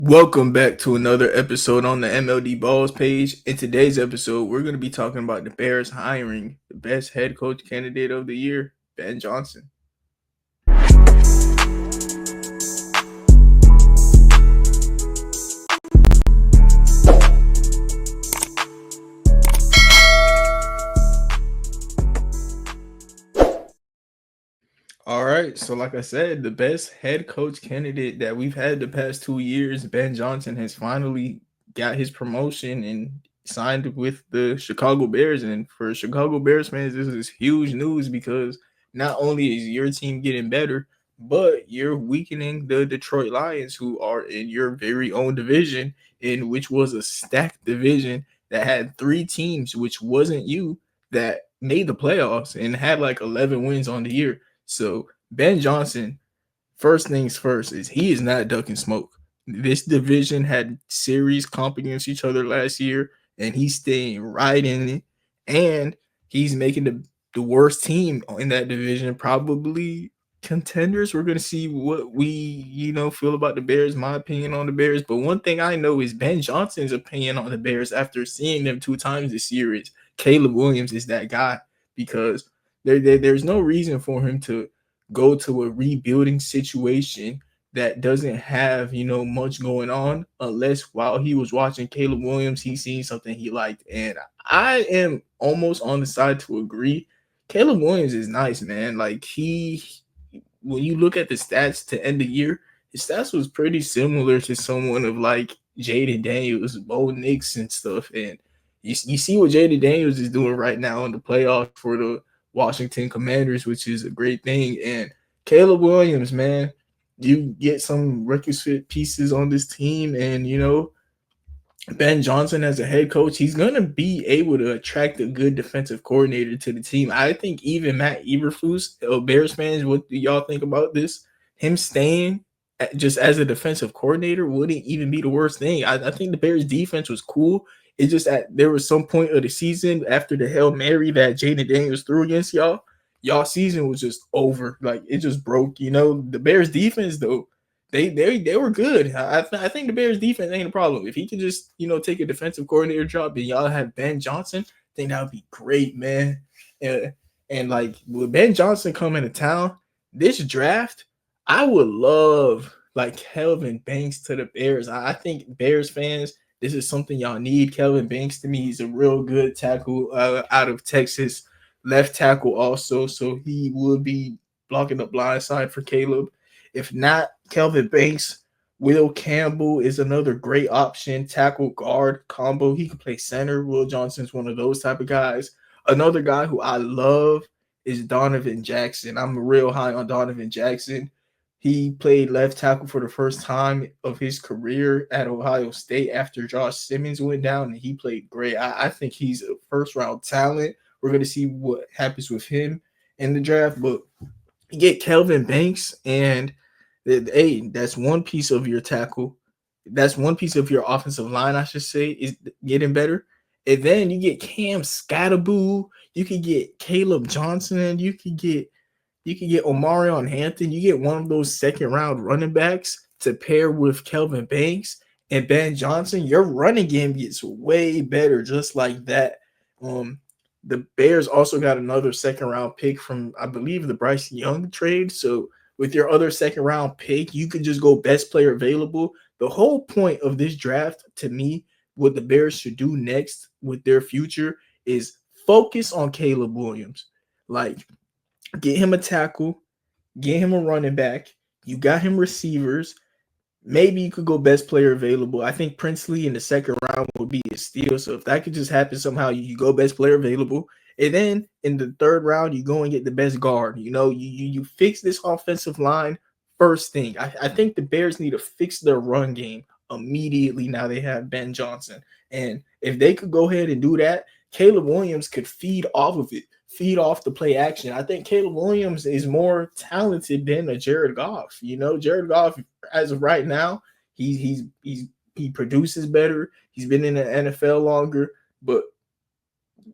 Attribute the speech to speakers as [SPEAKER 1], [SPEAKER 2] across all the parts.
[SPEAKER 1] Welcome back to another episode on the MLD Balls page. In today's episode, we're going to be talking about the Bears hiring the best head coach candidate of the year, Ben Johnson. All right, so like I said, the best head coach candidate that we've had the past 2 years, Ben Johnson, has finally got his promotion and signed with the Chicago Bears. And for Chicago Bears fans, this is huge news because not only is your team getting better, but you're weakening the Detroit Lions, who are in your very own division, in which was a stacked division that had three teams, which wasn't you, that made the playoffs and had like 11 wins on the year. So Ben Johnson, first things first, is he is not ducking smoke. This division had series comp against each other last year, and he's staying right in it. And he's making the worst team in that division probably contenders. We're gonna see what we feel about the Bears, my opinion on the Bears. But one thing I know is Ben Johnson's opinion on the Bears after seeing them 2 times this year is Caleb Williams is that guy, because there's no reason for him to go to a rebuilding situation that doesn't have much going on, unless while he was watching Caleb Williams he seen something he liked. And I am almost on the side to agree. Caleb Williams is nice, man. Like, when you look at the stats to end the year, his stats was pretty similar to someone of like Jaden Daniels, Bo Nix, and stuff. And you see what Jaden Daniels is doing right now in the playoffs for the Washington Commanders, which is a great thing. And Caleb Williams, man, you get some requisite pieces on this team, and Ben Johnson as a head coach, he's going to be able to attract a good defensive coordinator to the team. I think even Matt Eberflus, Bears fans, what do y'all think about this? Him staying just as a defensive coordinator wouldn't even be the worst thing. I think the Bears defense was cool. It's just that there was some point of the season after the Hail Mary that Jaden Daniels threw against y'all season was just over. Like, it just broke. The Bears defense, though, they were good. I think the Bears defense ain't a problem. If he could just take a defensive coordinator job and y'all have Ben Johnson, I think that would be great, man. And like, with Ben Johnson coming to town, this draft, I would love like Kelvin Banks to the Bears. I think Bears fans, this is something y'all need. Kelvin Banks, to me, he's a real good tackle out of Texas, left tackle also, so he would be blocking the blind side for Caleb. If not Kelvin Banks, Will Campbell is another great option, tackle guard combo. He can play center. Will Johnson's one of those type of guys. Another guy who I love is Donovan Jackson. I'm real high on Donovan Jackson. He played left tackle for the first time of his career at Ohio State after Josh Simmons went down, and he played great. I think he's a first-round talent. We're going to see what happens with him in the draft, but you get Kelvin Banks, and hey, that's one piece of your tackle. That's one piece of your offensive line, I should say, is getting better. And then you get Cam Scatterboo. You could get Caleb Johnson. You can get Omarion Hampton. You get one of those second round running backs to pair with Kelvin Banks and Ben Johnson. Your running game gets way better just like that. The Bears also got another second round pick from, I believe, the Bryce Young trade. So with your other second round pick, you could just go best player available. The whole point of this draft, to me, what the Bears should do next with their future is focus on Caleb Williams. Like, get him a tackle, get him a running back. You got him receivers. Maybe you could go best player available. I think Princely in the second round would be a steal. So if that could just happen somehow, you go best player available. And then in the third round, you go and get the best guard. You fix this offensive line first thing. I think the Bears need to fix their run game immediately now they have Ben Johnson. And if they could go ahead and do that, Caleb Williams could feed off of it, feed off the play action. I think Caleb Williams is more talented than a Jared Goff. Jared Goff, as of right now, he produces better. He's been in the NFL longer, but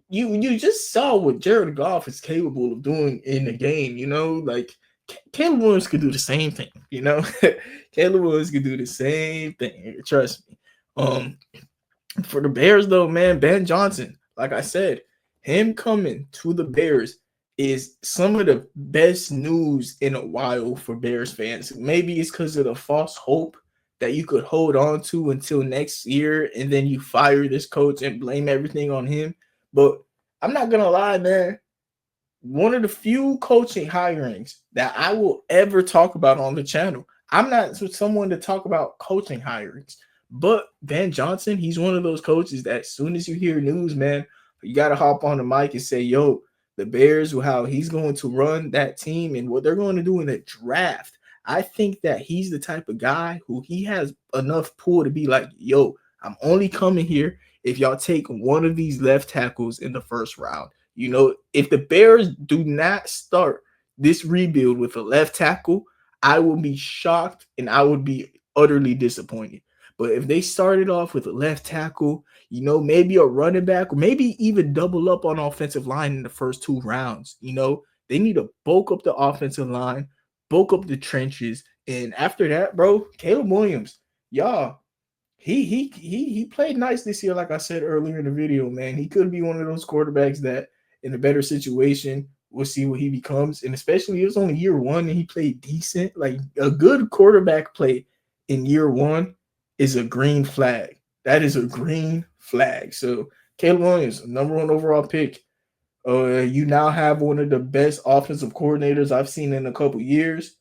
[SPEAKER 1] you just saw what Jared Goff is capable of doing in the game. Like, Caleb Williams could do the same thing, you know. Caleb Williams could do the same thing. Trust me. For the Bears, though, man, Ben Johnson, like I said, him coming to the Bears is some of the best news in a while for Bears fans. Maybe it's because of the false hope that you could hold on to until next year, and then you fire this coach and blame everything on him. But I'm not gonna lie, man. One of the few coaching hirings that I will ever talk about on the channel. I'm not someone to talk about coaching hirings, but Ben Johnson, he's one of those coaches that as soon as you hear news, man, you got to hop on the mic and say, yo, the Bears, how he's going to run that team and what they're going to do in the draft. I think that he's the type of guy who he has enough pull to be like, yo, I'm only coming here if y'all take one of these left tackles in the first round. You know, if the Bears do not start this rebuild with a left tackle, I will be shocked and I would be utterly disappointed. But if they started off with a left tackle, you know, maybe a running back, or maybe even double up on offensive line in the first 2 rounds, you know, they need to bulk up the offensive line, bulk up the trenches. And after that, bro, Caleb Williams, y'all, he played nice this year, like I said earlier in the video, man. He could be one of those quarterbacks that in a better situation, we'll see what he becomes. And especially it was only year one and he played decent. Like a good quarterback play in year one is a green flag. That is a green flag. So Caleb Williams, #1 overall pick. You now have one of the best offensive coordinators I've seen in a couple years.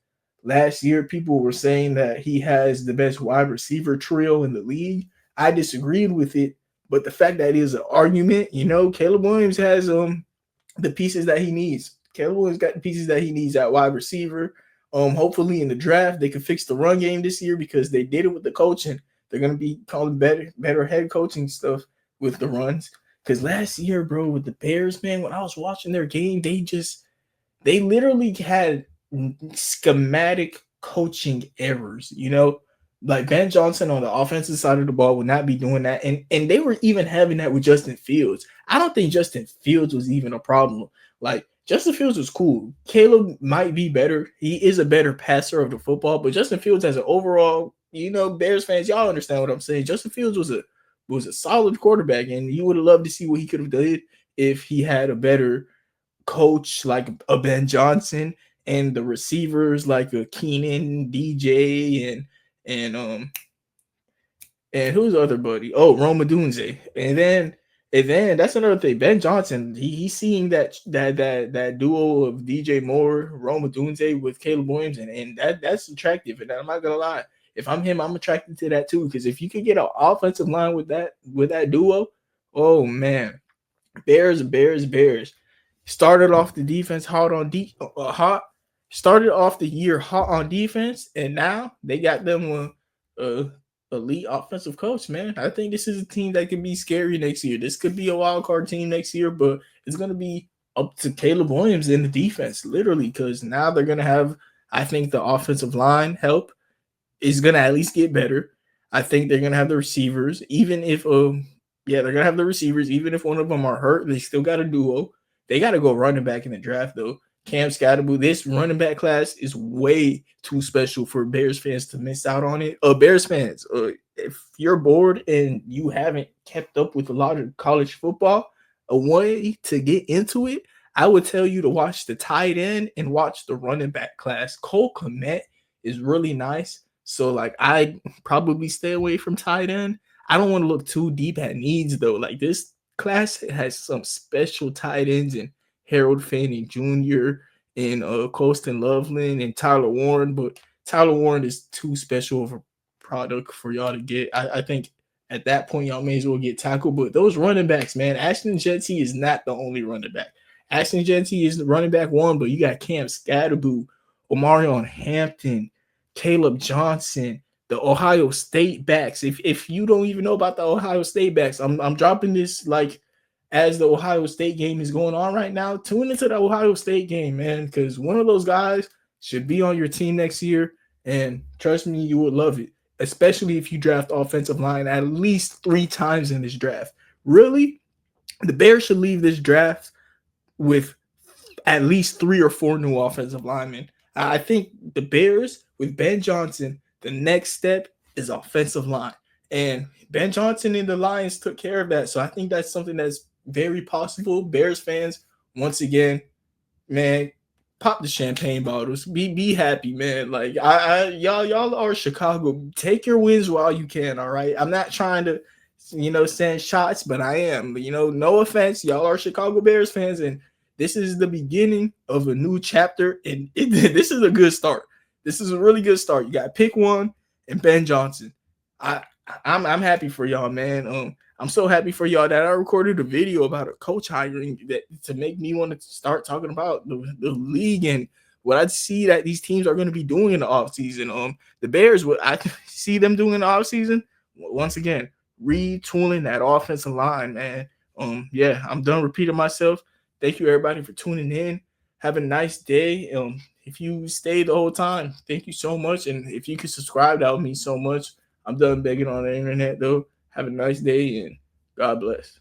[SPEAKER 1] Last year, people were saying that he has the best wide receiver trio in the league. I disagreed with it, but the fact that it is an argument, you know, Caleb Williams has the pieces that he needs. Caleb Williams got the pieces that he needs at wide receiver. Hopefully in the draft they can fix the run game this year because they did it with the coaching. They're gonna be calling better head coaching stuff with the runs. Because last year, bro, with the Bears, man, when I was watching their game, they literally had schematic coaching errors, you know. Like Ben Johnson on the offensive side of the ball would not be doing that. And they were even having that with Justin Fields. I don't think Justin Fields was even a problem. Like Justin Fields was cool. Caleb might be better. He is a better passer of the football, but Justin Fields as an overall, you know, Bears fans, y'all understand what I'm saying. Justin Fields was a solid quarterback, and you would have loved to see what he could have done if he had a better coach like a Ben Johnson and the receivers like a Keenan, DJ, and who's the other buddy? Oh, Rome Odunze. And then that's another thing. Ben Johnson, he's seeing that duo of DJ Moore, Rome Odunze with Caleb Williams, and that's attractive. And I'm not gonna lie, if I'm him, I'm attracted to that too. Because if you could get an offensive line with that duo, oh man, Bears. Started off the defense hot. Started off the year hot on defense, and now they got them a elite offensive coach. Man, I think this is a team that could be scary next year. This could be a wild card team next year, but it's gonna be up to Caleb Williams in the defense, literally, because now they're gonna have. I think the offensive line help is gonna at least get better. I think they're gonna have the receivers, even if they're gonna have the receivers, even if one of them are hurt, they still got a duo. They got to go running back in the draft though. Cam Scatterbo, this running back class is way too special for Bears fans to miss out on it. Bears fans, if you're bored and you haven't kept up with a lot of college football, a way to get into it, I would tell you to watch the tight end and watch the running back class. Cole Kmet is really nice. So like I'd probably stay away from tight end. I don't want to look too deep at needs though. Like this class has some special tight ends and Harold Fanning Jr. and Colston Loveland and Tyler Warren, but Tyler Warren is too special of a product for y'all to get. I think at that point y'all may as well get tackle. But those running backs, man, Ashton Jeanty is not the only running back. Ashton Jeanty is the running back one, but you got Cam Scatterbo, Omarion Hampton, Caleb Johnson, the Ohio State backs. If you don't even know about the Ohio State backs, I'm dropping this like as the Ohio State game is going on right now. Tune into the Ohio State game, man, because one of those guys should be on your team next year. And trust me, you would love it, especially if you draft offensive line at least 3 times in this draft. Really, the Bears should leave this draft with at least 3 or 4 new offensive linemen. I think the Bears with Ben Johnson, the next step is offensive line. And Ben Johnson and the Lions took care of that. So I think that's something that's very possible. Bears fans, once again, man, pop the champagne bottles. Be happy, man. Like y'all are Chicago. Take your wins while you can. All right. I'm not trying to, send shots, but I am. No offense. Y'all are Chicago Bears fans, and this is the beginning of a new chapter. And this is a good start. This is a really good start. You got pick one and Ben Johnson. I'm happy for y'all, man. I'm so happy for y'all that I recorded a video about a coach hiring that to make me want to start talking about the league and what I see that these teams are going to be doing in the offseason. The Bears, what I see them doing in the offseason, once again, retooling that offensive line, man. Yeah, I'm done repeating myself. Thank you, everybody, for tuning in. Have a nice day. If you stayed the whole time, thank you so much. And if you could subscribe, that would mean so much. I'm done begging on the internet, though. Have a nice day and God bless.